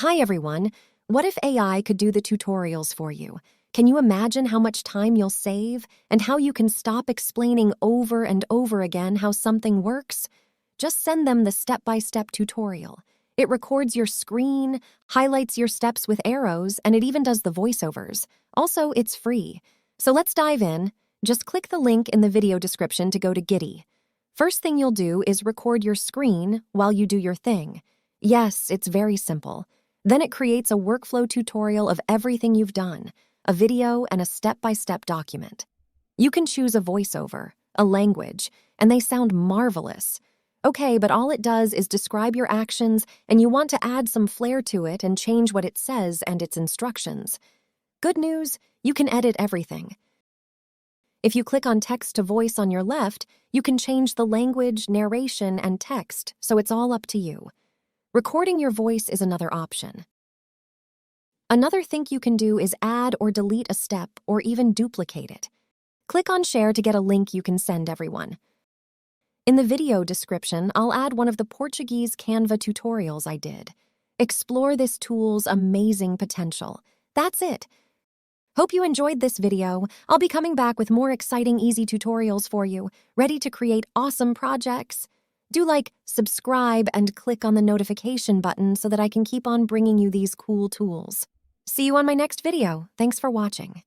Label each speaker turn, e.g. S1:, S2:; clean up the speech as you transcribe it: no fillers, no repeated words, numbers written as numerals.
S1: Hi everyone. What if AI could do the tutorials for you? Can you imagine how much time you'll save and how you can stop explaining over and over again how something works? Just send them the step-by-step tutorial. It records your screen, highlights your steps with arrows, and it even does the voiceovers. Also, it's free. So let's dive in. Just click the link in the video description to go to Guidde. First thing you'll do is record your screen while you do your thing. Yes, it's very simple. Then it creates a workflow tutorial of everything you've done, a video and a step-by-step document. You can choose a voiceover, a language, and they sound marvelous. Okay, but all it does is describe your actions, and you want to add some flair to it and change what it says and its instructions. Good news, you can edit everything. If you click on text to voice on your left, you can change the language, narration, and text, so it's all up to you. Recording your voice is another option. Another thing you can do is add or delete a step or even duplicate it. Click on Share to get a link you can send everyone. In the video description, I'll add one of the Portuguese Canva tutorials I did. Explore this tool's amazing potential. That's it. Hope you enjoyed this video. I'll be coming back with more exciting, easy tutorials for you, ready to create awesome projects. Do subscribe and click on the notification button so that I can keep on bringing you these cool tools. See you on my next video. Thanks for watching.